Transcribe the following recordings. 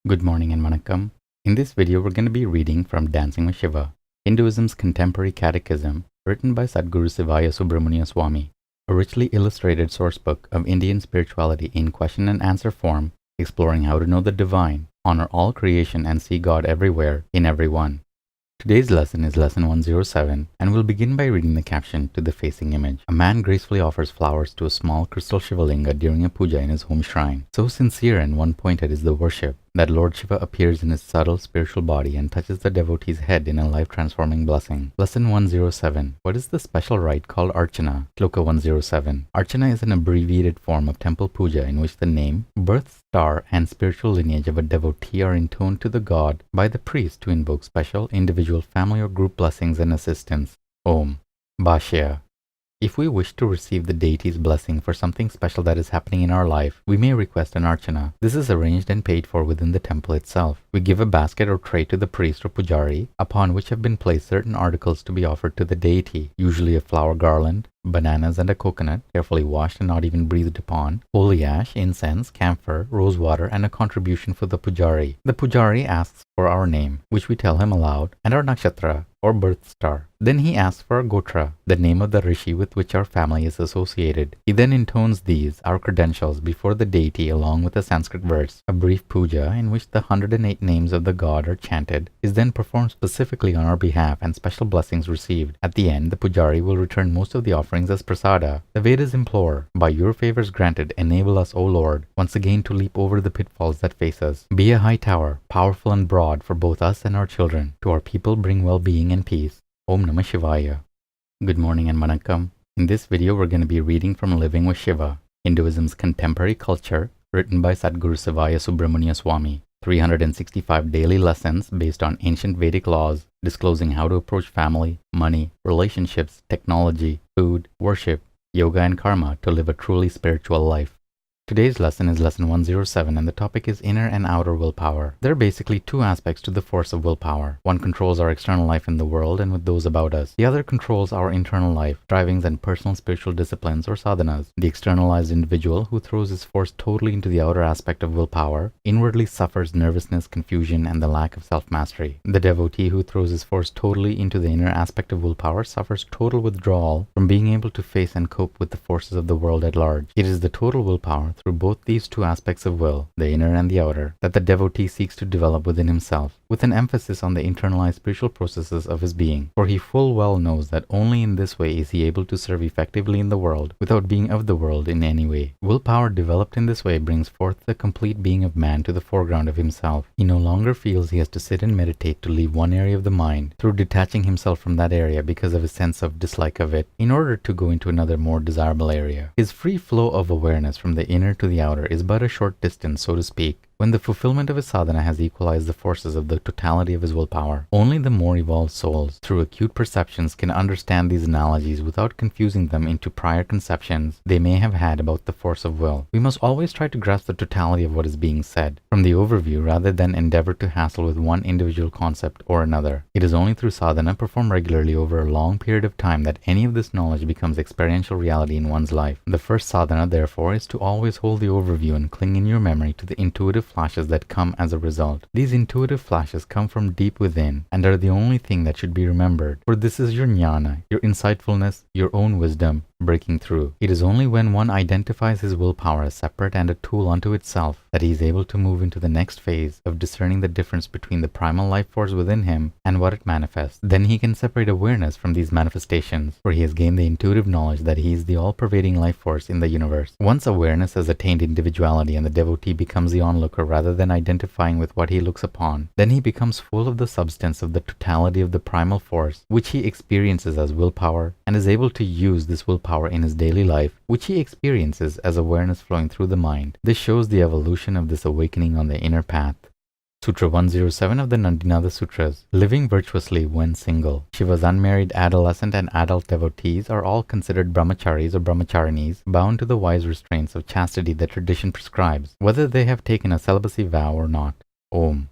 Good morning and vanakkam. In this video, we're going to be reading from Dancing with Shiva, Hinduism's contemporary catechism, written by Sadhguru Sivaya Subramania Swami, a richly illustrated sourcebook of Indian spirituality in question and answer form, exploring how to know the divine, honor all creation, and see God everywhere in everyone. Today's lesson is lesson 107, and we'll begin by reading the caption to the facing image. A man gracefully offers flowers to a small crystal Shivalinga during a puja in his home shrine. So sincere and one-pointed is the worship that Lord Shiva appears in his subtle spiritual body and touches the devotee's head in a life-transforming blessing. Lesson 107. What is the special rite called Archana? Shloka 107. Archana is an abbreviated form of temple puja in which the name, birth star, and spiritual lineage of a devotee are intoned to the god by the priest to invoke special, individual, family, or group blessings and assistance. Om. Bhashya. If we wish to receive the deity's blessing for something special that is happening in our life, we may request an archana. This is arranged and paid for within the temple itself. We give a basket or tray to the priest or pujari, upon which have been placed certain articles to be offered to the deity, usually a flower garland, bananas, and a coconut, carefully washed and not even breathed upon, holy ash, incense, camphor, rose water, and a contribution for the pujari. The pujari asks for our name, which we tell him aloud, and our nakshatra, or birth star. Then he asks for our gotra, the name of the rishi with which our family is associated. He then intones these, our credentials, before the deity along with a Sanskrit verse. A brief puja, in which the 108 names of the god are chanted, is then performed specifically on our behalf and special blessings received. At the end, the pujari will return most of the offerings as prasada. The Vedas implore, by your favors granted, enable us, O Lord, once again to leap over the pitfalls that face us. Be a high tower, powerful and broad for both us and our children. To our people bring well-being and peace. Om Namah Shivaya. Good morning and vanakkam. In this video, we're going to be reading from Living with Shiva, Hinduism's contemporary culture, written by Sadhguru Sivaya Subramania Swami. 365 daily lessons based on ancient Vedic laws, disclosing how to approach family, money, relationships, technology, food, worship, yoga, and karma to live a truly spiritual life. Today's lesson is lesson 107, and the topic is inner and outer willpower. There are basically two aspects to the force of willpower. One controls our external life in the world and with those about us. The other controls our internal life, strivings, and personal spiritual disciplines or sadhanas. The externalized individual who throws his force totally into the outer aspect of willpower inwardly suffers nervousness, confusion, and the lack of self-mastery. The devotee who throws his force totally into the inner aspect of willpower suffers total withdrawal from being able to face and cope with the forces of the world at large. It is the total willpower through both these two aspects of will, the inner and the outer, that the devotee seeks to develop within himself, with an emphasis on the internalized spiritual processes of his being. For he full well knows that only in this way is he able to serve effectively in the world, without being of the world in any way. Willpower developed in this way brings forth the complete being of man to the foreground of himself. He no longer feels he has to sit and meditate to leave one area of the mind, through detaching himself from that area because of his sense of dislike of it, in order to go into another more desirable area. His free flow of awareness from the inner to the outer is but a short distance, so to speak, when the fulfillment of his sadhana has equalized the forces of the totality of his willpower. Only the more evolved souls, through acute perceptions, can understand these analogies without confusing them into prior conceptions they may have had about the force of will. We must always try to grasp the totality of what is being said, from the overview, rather than endeavor to hassle with one individual concept or another. It is only through sadhana performed regularly over a long period of time that any of this knowledge becomes experiential reality in one's life. The first sadhana, therefore, is to always hold the overview and cling in your memory to the intuitive flashes that come as a result. These intuitive flashes come from deep within and are the only thing that should be remembered, for this is your jnana, your insightfulness, your own wisdom breaking through. It is only when one identifies his willpower as separate and a tool unto itself that he is able to move into the next phase of discerning the difference between the primal life force within him and what it manifests. Then he can separate awareness from these manifestations, for he has gained the intuitive knowledge that he is the all-pervading life force in the universe. Once awareness has attained individuality and the devotee becomes the onlooker rather than identifying with what he looks upon, then he becomes full of the substance of the totality of the primal force, which he experiences as willpower, and is able to use this willpower in his daily life, which he experiences as awareness flowing through the mind. This shows the evolution of this awakening on the inner path. Sutra 107 of the Nandinada Sutras, living virtuously when single. Shiva's unmarried adolescent and adult devotees are all considered brahmacharis or brahmacharinis, bound to the wise restraints of chastity that tradition prescribes, whether they have taken a celibacy vow or not. Om.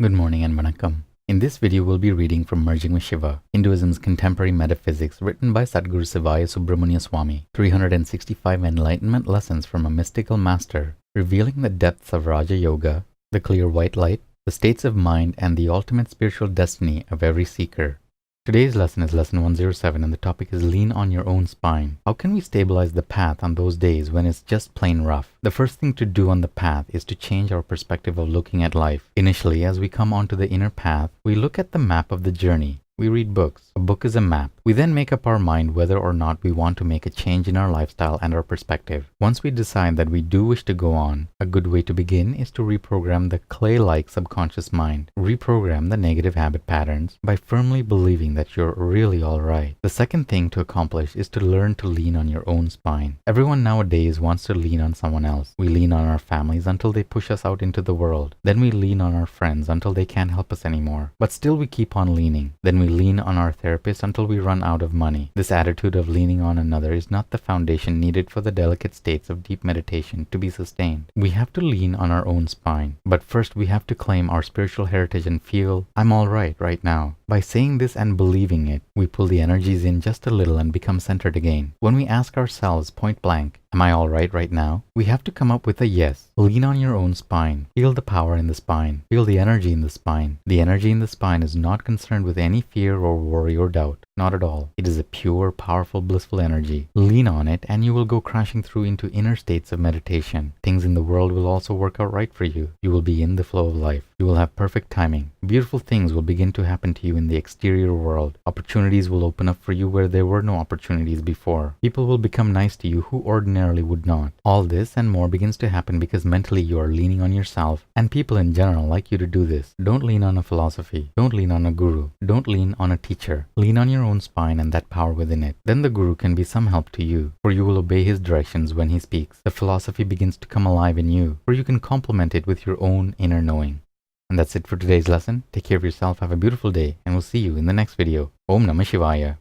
Good morning and vanakkam. In this video, we'll be reading from Merging with Shiva, Hinduism's contemporary metaphysics, written by Sadhguru Sivaya Subramania Swami. 365 enlightenment lessons from a mystical master, revealing the depths of Raja Yoga, the clear white light, the states of mind, and the ultimate spiritual destiny of every seeker. Today's lesson is lesson 107 and the topic is lean on your own spine. How can we stabilize the path on those days when it's just plain rough? The first thing to do on the path is to change our perspective of looking at life. Initially, as we come onto the inner path, we look at the map of the journey. We read books. A book is a map. We then make up our mind whether or not we want to make a change in our lifestyle and our perspective. Once we decide that we do wish to go on, a good way to begin is to reprogram the clay-like subconscious mind. Reprogram the negative habit patterns by firmly believing that you're really alright. The second thing to accomplish is to learn to lean on your own spine. Everyone nowadays wants to lean on someone else. We lean on our families until they push us out into the world. Then we lean on our friends until they can't help us anymore. But still we keep on leaning. Then we lean on our therapist until we run out of money. This attitude of leaning on another is not the foundation needed for the delicate states of deep meditation to be sustained. We have to lean on our own spine. But first we have to claim our spiritual heritage and feel, I'm alright right now. By saying this and believing it, we pull the energies in just a little and become centered again. When we ask ourselves point blank, am I alright right now? We have to come up with a yes. Lean on your own spine. Feel the power in the spine. Feel the energy in the spine. The energy in the spine is not concerned with any fear or worry or doubt. Not at all. It is a pure, powerful, blissful energy. Lean on it and you will go crashing through into inner states of meditation. Things in the world will also work out right for you. You will be in the flow of life. You will have perfect timing. Beautiful things will begin to happen to you in the exterior world. Opportunities will open up for you where there were no opportunities before. People will become nice to you who ordinarily would not. All this and more begins to happen because mentally you are leaning on yourself, and people in general like you to do this. Don't lean on a philosophy. Don't lean on a guru. Don't lean on a teacher. Lean on your own spine and that power within it. Then the guru can be some help to you, for you will obey his directions when he speaks. The philosophy begins to come alive in you, for you can complement it with your own inner knowing. And that's it for today's lesson. Take care of yourself, have a beautiful day, and we'll see you in the next video. Om Namah Shivaya.